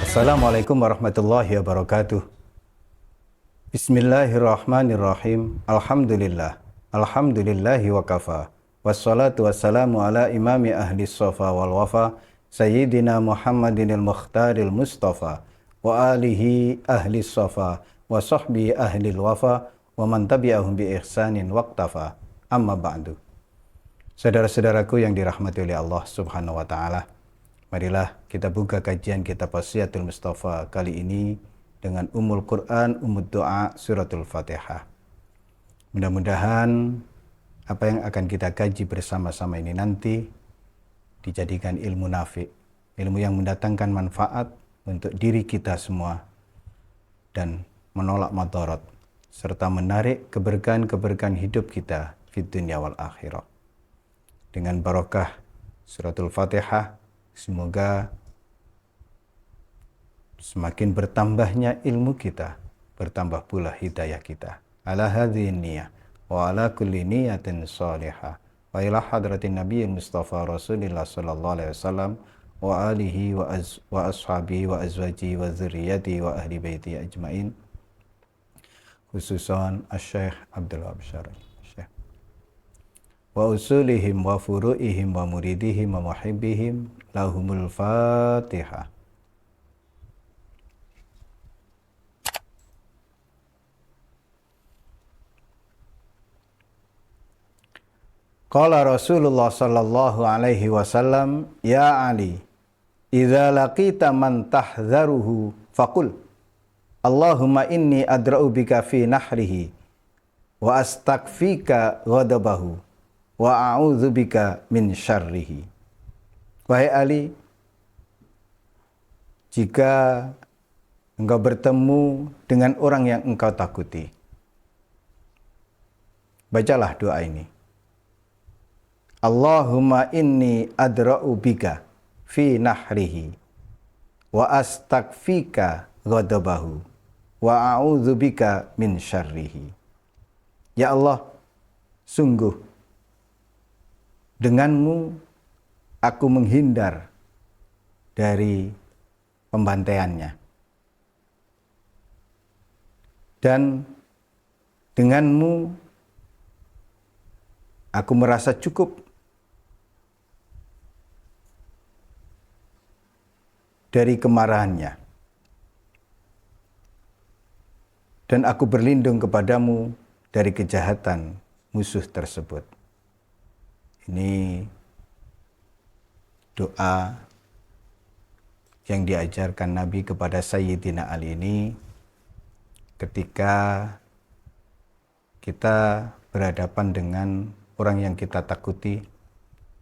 Assalamualaikum warahmatullahi wabarakatuh. Bismillahirrahmanirrahim. Alhamdulillah. Alhamdulillahi wa kafa. Wassalatu wassalamu ala imami ahli sofa wal wafa Sayyidina Muhammadinil Mukhtaril Mustafa wa alihi ahli sofa wa sahbihi ahli wafa wa man tabi'ahum bi ihsanin waqtafa. Amma ba'du. Saudara-saudaraku yang dirahmati oleh Allah Subhanahu wa taala, marilah kita buka kajian kitab Wasiyatul Mustafa kali ini dengan Ummul Quran, Ummud Doa, Suratul Fatihah. Mudah-mudahan apa yang akan kita kaji bersama-sama ini nanti dijadikan ilmu nafi, ilmu yang mendatangkan manfaat untuk diri kita semua dan menolak madarat serta menarik keberkahan-keberkahan hidup kita di dunia wal akhirah. Dengan barokah Suratul Fatihah, semoga semakin bertambahnya ilmu kita, bertambah pula hidayah kita. Ala hadhihi niyah wa ala kulli niyatin salihah wa ila hadratin nabiyil mustafa rasulillah sallallahu alaihi wasallam wa alihi wa ashabihi wa azwajihi wa dzurriyyatihi wa ahli baiti ajmain, khususan Asy-Syaikh Abdul Wahab Syar'i wa usulihim wa furu'ihim wa muridihim wa muhibbihim. Lahumul Fatihah. Qala Rasulullah sallallahu alaihi wasallam, ya Ali, idza laqita man tahdharuhu faqul Allahumma inni adra'u bika fi nahrihi wa astakfika ghadabahu wa a'udzu bika min syarrihi. Wahai Ali, jika engkau bertemu dengan orang yang engkau takuti, bacalah doa ini. Allahumma inni adra'u bika fi nahrihi wa astakfika ghadabahu wa a'udzu bika min syarrihi. Ya Allah, sungguh denganmu aku menghindar dari pembantaiannya, dan denganmu aku merasa cukup dari kemarahannya, dan aku berlindung kepadamu dari kejahatan musuh tersebut. Ini doa yang diajarkan Nabi kepada Sayyidina Ali ini ketika kita berhadapan dengan orang yang kita takuti,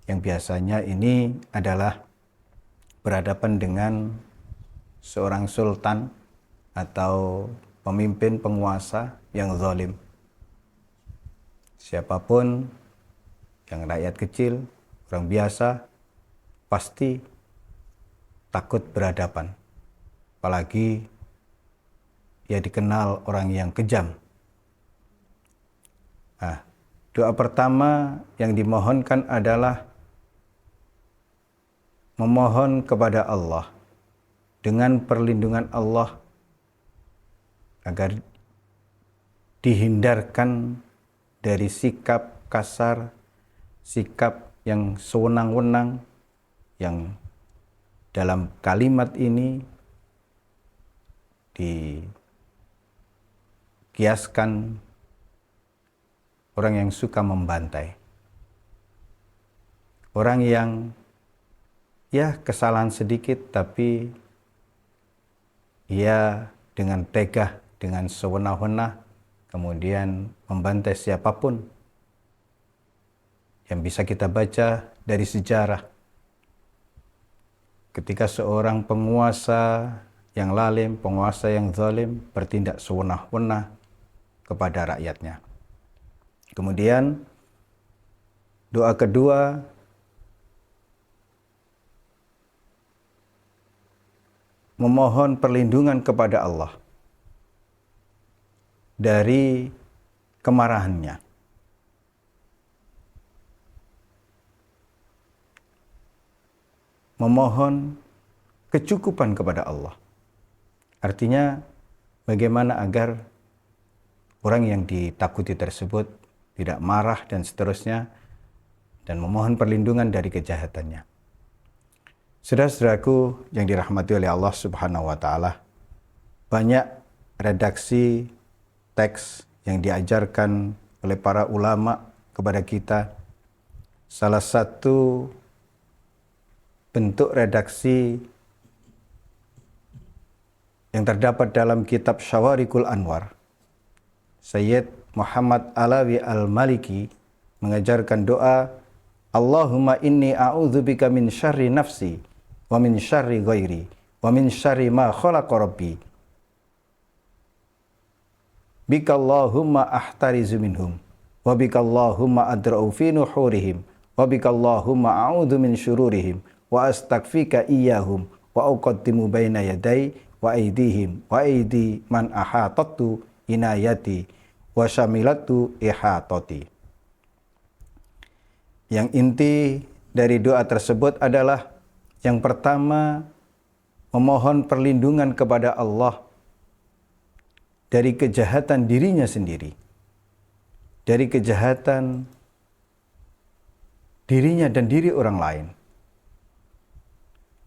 yang biasanya ini adalah berhadapan dengan seorang sultan atau pemimpin penguasa yang zalim. Siapapun yang rakyat kecil, orang biasa, pasti takut berhadapan. Apalagi ia dikenal orang yang kejam. Nah, doa pertama yang dimohonkan adalah memohon kepada Allah dengan perlindungan Allah agar dihindarkan dari sikap kasar, sikap yang sewenang-wenang, yang dalam kalimat ini dikiaskan orang yang suka membantai. Orang yang ya kesalahan sedikit tapi ia dengan tegah, dengan sewenang-wenang kemudian membantai siapapun. Yang bisa kita baca dari sejarah, ketika seorang penguasa yang lalim, penguasa yang zalim bertindak sewenang-wenang kepada rakyatnya. Kemudian doa kedua, memohon perlindungan kepada Allah dari kemarahannya. Memohon kecukupan kepada Allah Artinya bagaimana agar orang yang ditakuti tersebut tidak marah dan seterusnya, dan memohon perlindungan dari kejahatannya. Saudara-saudaraku yang dirahmati oleh Allah Subhanahu wa taala, banyak redaksi teks yang diajarkan oleh para ulama kepada kita. Salah satu bentuk redaksi yang terdapat dalam kitab Syawarikul Anwar, Sayyid Muhammad Alawi Al-Maliki mengajarkan doa, Allahumma inni a'udzubika min syarri nafsi wa min syarri ghairi wa min syarri ma khalaqa rabbi. Bika Allahumma ahtarizu minhum wa bika Allahumma adra'u fi nuhurihim wa bika Allahumma a'udzu min syururihim wa astaghfika iyyahum wa uqaddimu baina yaday wa aydihim wa aydi man ahatatu inayati wa syamilatu ihatati. Yang inti dari doa tersebut adalah yang pertama, memohon perlindungan kepada Allah dari kejahatan dirinya sendiri, dari kejahatan dirinya dan diri orang lain,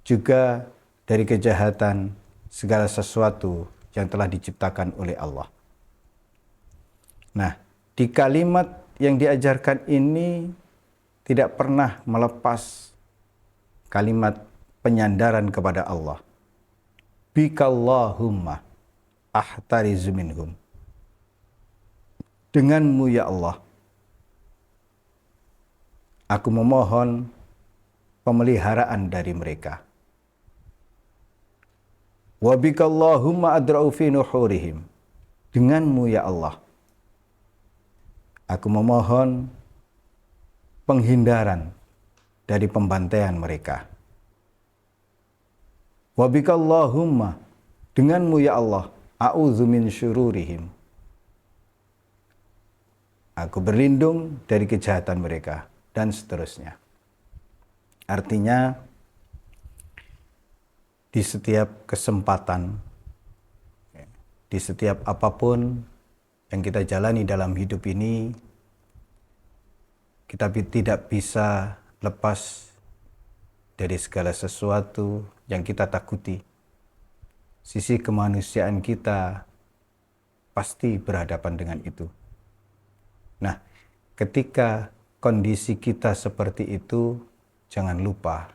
juga dari kejahatan segala sesuatu yang telah diciptakan oleh Allah. Nah, di kalimat yang diajarkan ini tidak pernah melepas kalimat penyandaran kepada Allah. Bikallahumma ahtarizu minhum. Denganmu ya Allah, aku memohon pemeliharaan dari mereka. Wa bikallahumma adra'u fi nuhurihim. Denganmu ya Allah, aku memohon penghindaran dari pembantaian mereka. Wa bikallahumma, denganmu ya Allah, a'udzu min syururihim. Aku berlindung dari kejahatan mereka, dan seterusnya. Artinya, di setiap kesempatan, di setiap apapun yang kita jalani dalam hidup ini, kita tidak bisa lepas dari segala sesuatu yang kita takuti. Sisi kemanusiaan kita pasti berhadapan dengan itu. Nah, ketika kondisi kita seperti itu, jangan lupa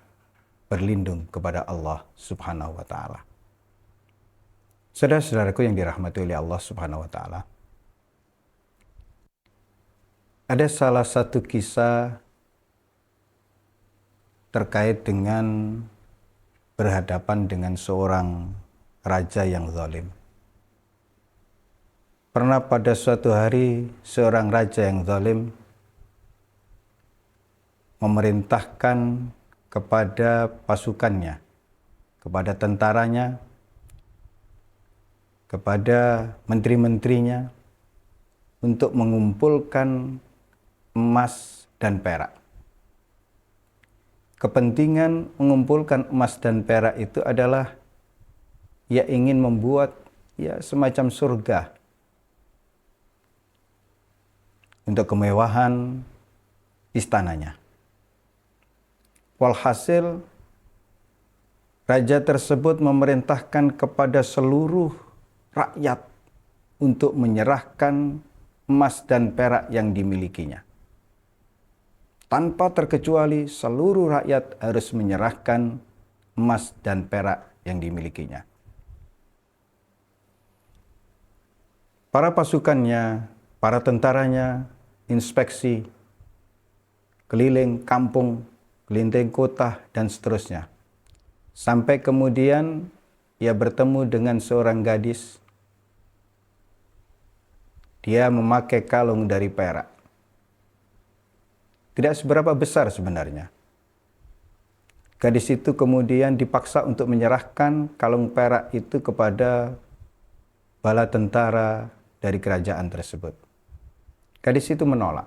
berlindung kepada Allah Subhanahu wa taala. Saudara-saudaraku yang dirahmati oleh Allah Subhanahu wa taala, ada salah satu kisah terkait dengan berhadapan dengan seorang raja yang zalim. Pernah pada suatu hari seorang raja yang zalim memerintahkan kepada pasukannya, kepada tentaranya, kepada menteri-menterinya untuk mengumpulkan emas dan perak. Kepentingan mengumpulkan emas dan perak itu adalah ia ingin membuat semacam surga untuk kemewahan istananya. Walhasil, raja tersebut memerintahkan kepada seluruh rakyat untuk menyerahkan emas dan perak yang dimilikinya. Tanpa terkecuali, seluruh rakyat harus menyerahkan emas dan perak yang dimilikinya. Para pasukannya, para tentaranya, inspeksi, keliling kampung, keliling kota, dan seterusnya. Sampai kemudian ia bertemu dengan seorang gadis. Dia memakai kalung dari perak. Tidak seberapa besar sebenarnya. Gadis itu kemudian dipaksa untuk menyerahkan kalung perak itu kepada bala tentara dari kerajaan tersebut. Gadis itu menolak.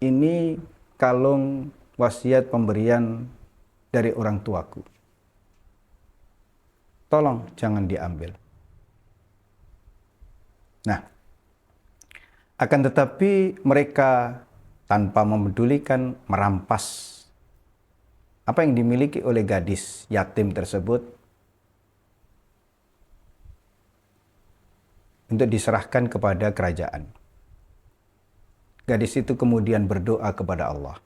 Ini kalung wasiat pemberian dari orang tuaku. tolong jangan diambil. Nah, akan tetapi mereka tanpa memedulikan merampas apa yang dimiliki oleh gadis yatim tersebut untuk diserahkan kepada kerajaan. Gadis itu kemudian berdoa kepada Allah.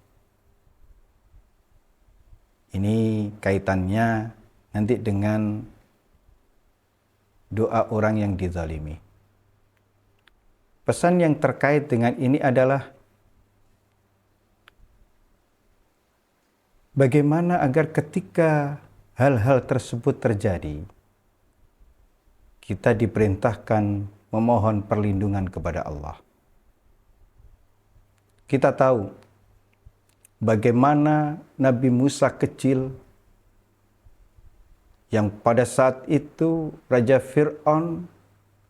Ini kaitannya nanti dengan doa orang yang dizalimi. Pesan yang terkait dengan ini adalah bagaimana agar ketika hal-hal tersebut terjadi, kita diperintahkan memohon perlindungan kepada Allah. Kita tahu bagaimana Nabi Musa kecil yang pada saat itu Raja Fir'aun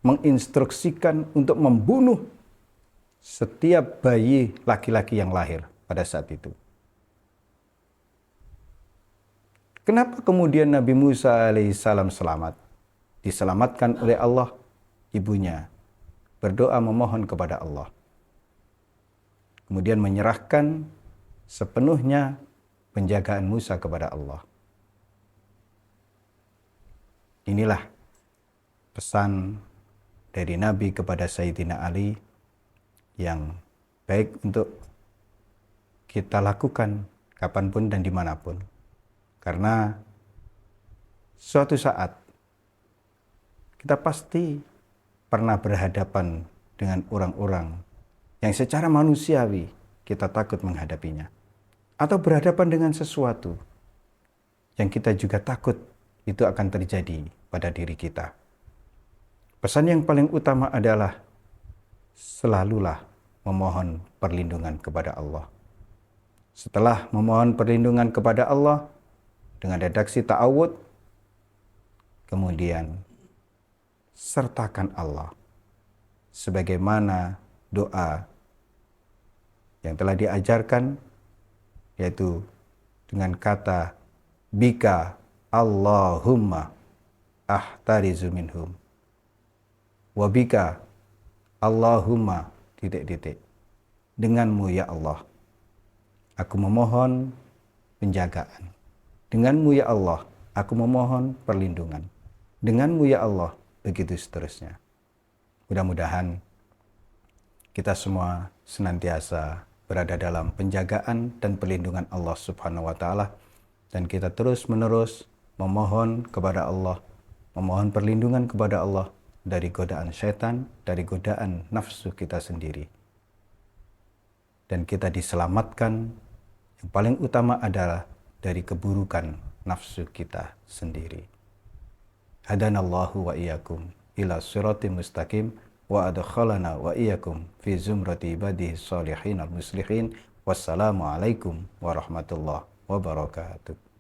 menginstruksikan untuk membunuh setiap bayi laki-laki yang lahir pada saat itu. Kenapa kemudian Nabi Musa alaihissalam selamat? Diselamatkan oleh Allah, ibunya berdoa memohon kepada Allah. Kemudian menyerahkan sepenuhnya penjagaan Musa kepada Allah. Inilah pesan dari Nabi kepada Sayyidina Ali yang baik untuk kita lakukan kapanpun dan dimanapun. Karena suatu saat kita pasti pernah berhadapan dengan orang-orang yang secara manusiawi kita takut menghadapinya. Atau berhadapan dengan sesuatu yang kita juga takut itu akan terjadi pada diri kita. Pesan yang paling utama adalah selalulah memohon perlindungan kepada Allah. Setelah memohon perlindungan kepada Allah dengan redaksi ta'awud, kemudian sertakan Allah sebagaimana doa yang telah diajarkan, yaitu dengan kata bika Allahumma ahtarizu minhum wabika Allahumma ... denganmu ya Allah aku memohon penjagaan, denganmu ya Allah aku memohon perlindungan, denganmu ya Allah, begitu seterusnya. Mudah-mudahan kita semua senantiasa berada dalam penjagaan dan perlindungan Allah Subhanahu wa taala, dan kita terus-menerus memohon kepada Allah, memohon perlindungan kepada Allah dari godaan setan, dari godaan nafsu kita sendiri. Dan kita diselamatkan, yang paling utama adalah dari keburukan nafsu kita sendiri. Hadanallahu wa iyyakum ila siratim mustaqim wa adkhalana wa iyyakum fi zumrati ibadihi sholihin al-muslihin. Wassalamu alaikum warahmatullahi wabarakatuh.